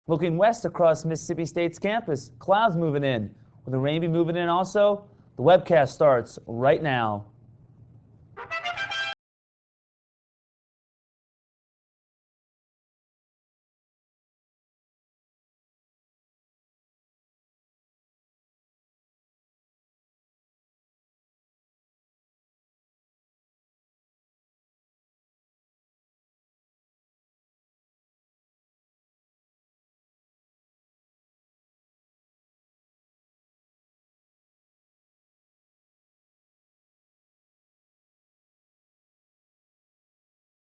Looking west across Mississippi State's campus, clouds moving in. Will the rain be moving in also? The webcast starts right now.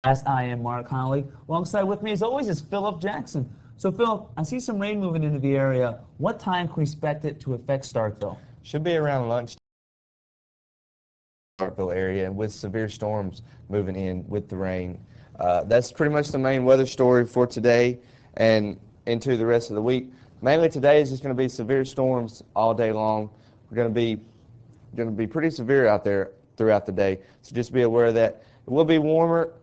As I am Mark Connolly. Alongside with me, as always, is Philip Jackson. So, Phil, I see some rain moving into the area. What time can we expect it to affect Starkville? Should be around lunch. Starkville area, and with severe storms moving in with the rain. That's pretty much the main weather story for today and into the rest of the week. Mainly today is just going to be severe storms all day long. We're going to be pretty severe out there throughout the day. So just be aware of that. It will be warmer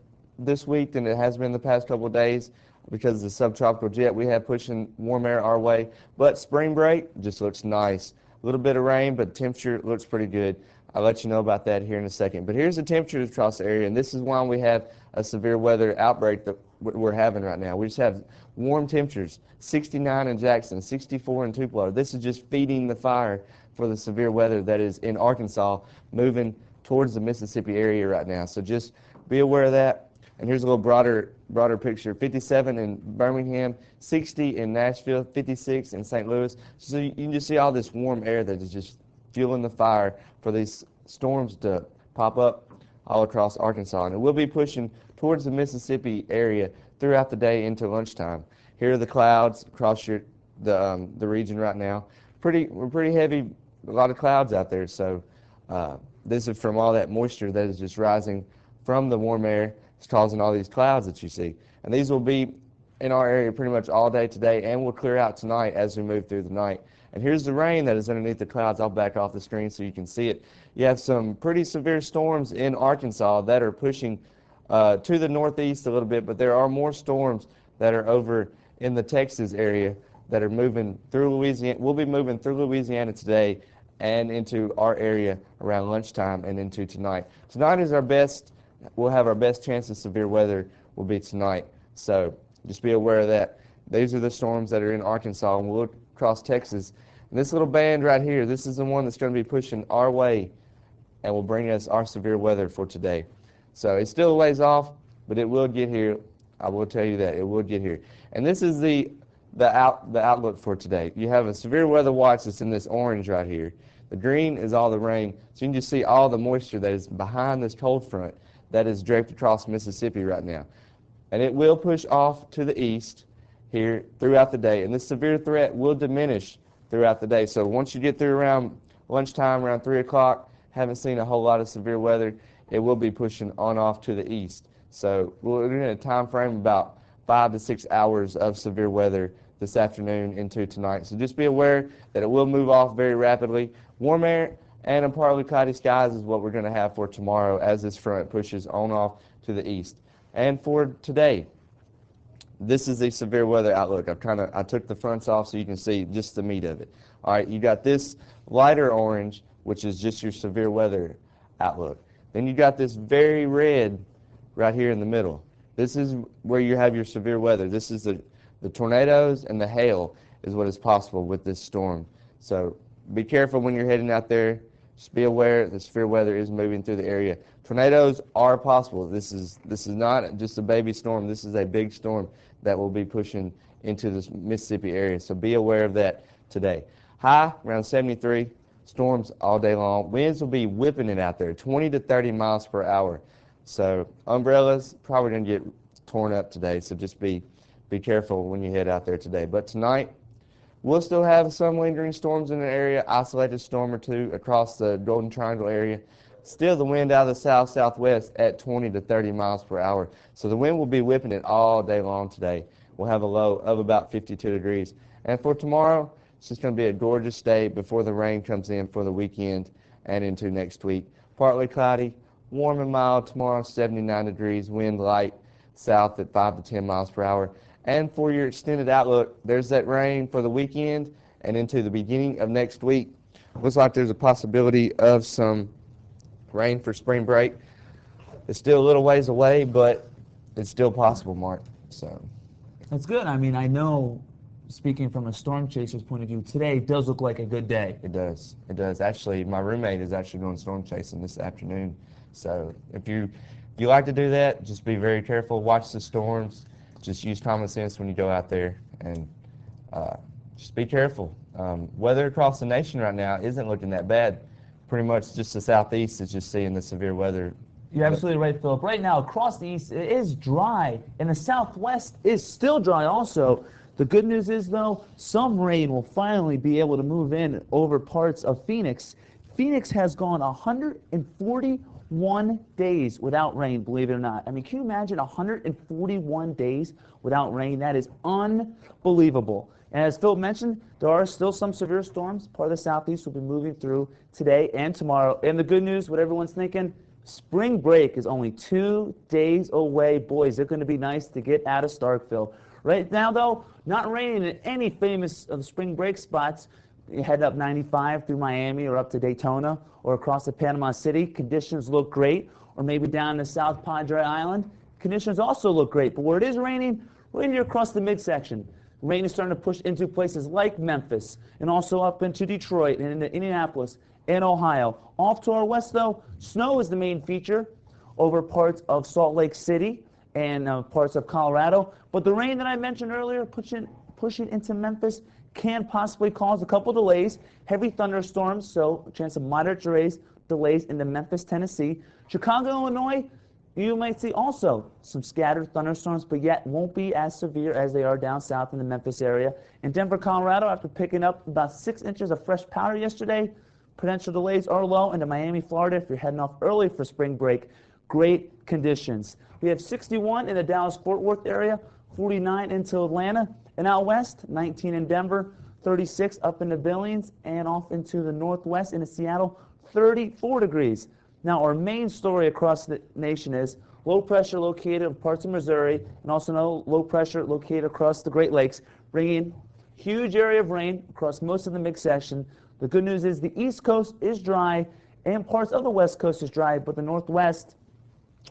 this week than it has been the past couple of days because of the subtropical jet we have pushing warm air our way. But spring break just looks nice. A little bit of rain, but temperature looks pretty good. I'll let you know about that here in a second. But here's the temperatures across the area, and this is why we have a severe weather outbreak that we're having right now. We just have warm temperatures, 69 in Jackson, 64 in Tupelo. This is just feeding the fire for the severe weather that is in Arkansas moving towards the Mississippi area right now. So just be aware of that. And here's a little broader picture. 57 in Birmingham, 60 in Nashville, 56 in St. Louis. So you can just see all this warm air that is just fueling the fire for these storms to pop up all across Arkansas. And it will be pushing towards the Mississippi area throughout the day into lunchtime. Here are the clouds across the region right now. We're pretty heavy, a lot of clouds out there. So this is from all that moisture that is just rising from the warm air. It's causing all these clouds that you see. And these will be in our area pretty much all day today and will clear out tonight as we move through the night. And here's the rain that is underneath the clouds. I'll back off the screen so you can see it. You have some pretty severe storms in Arkansas that are pushing to the northeast a little bit, but there are more storms that are over in the Texas area that are moving through Louisiana. We'll be moving through Louisiana today and into our area around lunchtime and into tonight. Tonight is our best. We'll have our best chance of severe weather will be tonight. So just be aware of that. These are the storms that are in Arkansas, and we'll look across Texas. And this little band right here, this is the one that's going to be pushing our way and will bring us our severe weather for today. So it's still a ways off, but it will get here. I will tell you that. It will get here. And this is the outlook for today. You have a severe weather watch that's in this orange right here. The green is all the rain. So you can just see all the moisture that is behind this cold front that is draped across Mississippi right now. And it will push off to the east here throughout the day. And this severe threat will diminish throughout the day. So once you get through around lunchtime, around 3 o'clock, haven't seen a whole lot of severe weather, it will be pushing on off to the east. So we're in a time frame about 5 to 6 hours of severe weather this afternoon into tonight. So just be aware that it will move off very rapidly. Warm air and a partly cloudy skies is what we're going to have for tomorrow as this front pushes on off to the east. And for today, this is the severe weather outlook. I took the fronts off so you can see just the meat of it. All right, you got this lighter orange, which is just your severe weather outlook. Then you got this very red right here in the middle. This is where you have your severe weather. This is the tornadoes and the hail is what is possible with this storm. So be careful when you're heading out there. Just be aware the severe weather is moving through the area. Tornadoes are possible. This is not just a baby storm. This is a big storm that will be pushing into this Mississippi area. So be aware of that today. High around 73. Storms all day long. Winds will be whipping it out there, 20 to 30 miles per hour. So umbrellas probably going to get torn up today. So just be careful when you head out there today. But tonight, we'll still have some lingering storms in the area, isolated storm or two across the Golden Triangle area. Still the wind out of the south-southwest at 20 to 30 miles per hour. So the wind will be whipping it all day long today. We'll have a low of about 52 degrees. And for tomorrow, it's just going to be a gorgeous day before the rain comes in for the weekend and into next week. Partly cloudy, warm and mild tomorrow, 79 degrees, wind light south at 5 to 10 miles per hour. And for your extended outlook, there's that rain for the weekend and into the beginning of next week. Looks like there's a possibility of some rain for spring break. It's still a little ways away, but it's still possible, Mark. So That's good. I mean, I know, speaking from a storm chaser's point of view, today does look like a good day. it does. It does. Actually, my roommate is actually going storm chasing this afternoon. So if you like to do that, just be very careful. Watch the storms. Just use common sense when you go out there, and just be careful. Weather across the nation right now isn't looking that bad. Pretty much just the southeast is just seeing the severe weather. You're absolutely right, Philip. Right now, across the east, it is dry, and the southwest is still dry also. The good news is, though, some rain will finally be able to move in over parts of Phoenix. Phoenix has gone 141 days without rain, believe it or not. I mean, can you imagine 141 days without rain? That is unbelievable. And as Philip mentioned, there are still some severe storms. Part of the southeast will be moving through today and tomorrow. And the good news, what everyone's thinking, spring break is only 2 days away. Boys, it's going to be nice to get out of Starkville. Right now, though, not raining in any famous spring break spots. You head up 95 through Miami or up to Daytona or across to Panama City. Conditions look great. Or maybe down to South Padre Island. Conditions also look great. But where it is raining, right here across the midsection. Rain is starting to push into places like Memphis and also up into Detroit and into Indianapolis and Ohio. Off to our west, though, snow is the main feature over parts of Salt Lake City and parts of Colorado. But the rain that I mentioned earlier, pushing into Memphis, can possibly cause a couple delays. Heavy thunderstorms, so a chance of moderate delays into Memphis, Tennessee. Chicago, Illinois, you might see also some scattered thunderstorms, but yet won't be as severe as they are down south in the Memphis area. In Denver, Colorado, after picking up about 6 inches of fresh powder yesterday, potential delays are low. Into Miami, Florida, if you're heading off early for spring break, great conditions. We have 61 in the Dallas-Fort Worth area, 49 into Atlanta, and out west, 19 in Denver, 36 up into Billings, and off into the northwest into Seattle, 34 degrees. Now, our main story across the nation is low pressure located in parts of Missouri, and also low pressure located across the Great Lakes, bringing huge area of rain across most of the midsection. The good news is the East Coast is dry, and parts of the West Coast is dry, but the Northwest,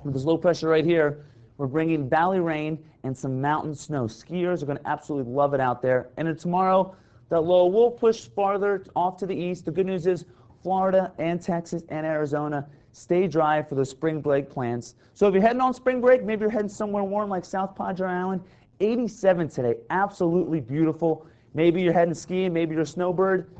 with this low pressure right here, we're bringing valley rain and some mountain snow. Skiers are going to absolutely love it out there. And then tomorrow, that low will push farther off to the east. The good news is Florida and Texas and Arizona stay dry for the spring break plans. So if you're heading on spring break, maybe you're heading somewhere warm like South Padre Island, 87 today, absolutely beautiful. Maybe you're heading skiing, maybe you're a snowbird,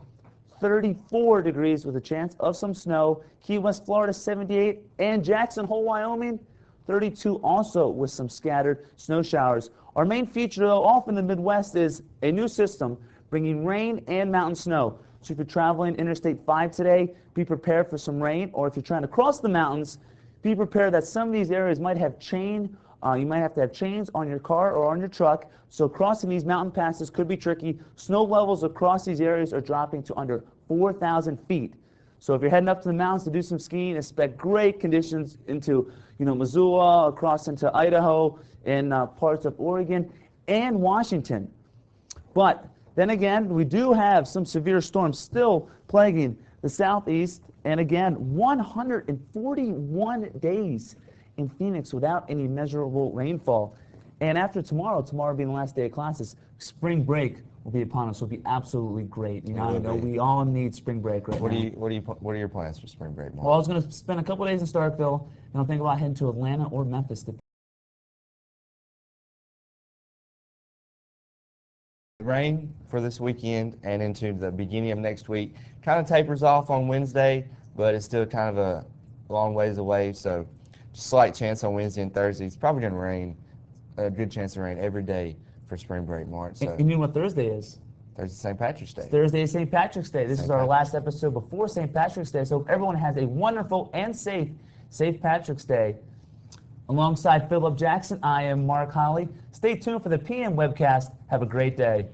34 degrees with a chance of some snow. Key West, Florida, 78, and Jackson Hole, Wyoming, 32, also with some scattered snow showers. Our main feature, though, off in the Midwest is a new system bringing rain and mountain snow. So if you're traveling Interstate 5 today, be prepared for some rain. Or if you're trying to cross the mountains, be prepared that some of these areas might have you might have to have chains on your car or on your truck. So crossing these mountain passes could be tricky. Snow levels across these areas are dropping to under 4,000 feet. So if you're heading up to the mountains to do some skiing, expect great conditions into Missoula, across into Idaho, and parts of Oregon and Washington. But then again, we do have some severe storms still plaguing the southeast. And again, 141 days in Phoenix without any measurable rainfall. And after tomorrow being the last day of classes, spring break will be upon us. It'll be absolutely great. I know we all need spring break right now. What are your plans for spring break, Mark? Well, I was going to spend a couple days in Starkville, and I'll think about heading to Atlanta or Memphis. Rain for this weekend and into the beginning of next week kind of tapers off on Wednesday, but it's still kind of a long ways away. So, slight chance on Wednesday and Thursday. It's probably going to rain. A good chance of rain every day for spring break, March. So And you know what Thursday is? Thursday, St. Patrick's Day. Thursday is St. Patrick's Day. This is our last episode before St. Patrick's Day. So everyone has a wonderful and safe St. Patrick's Day. Alongside Philip Jackson, I am Mark Holly. Stay tuned for the PM webcast. Have a great day.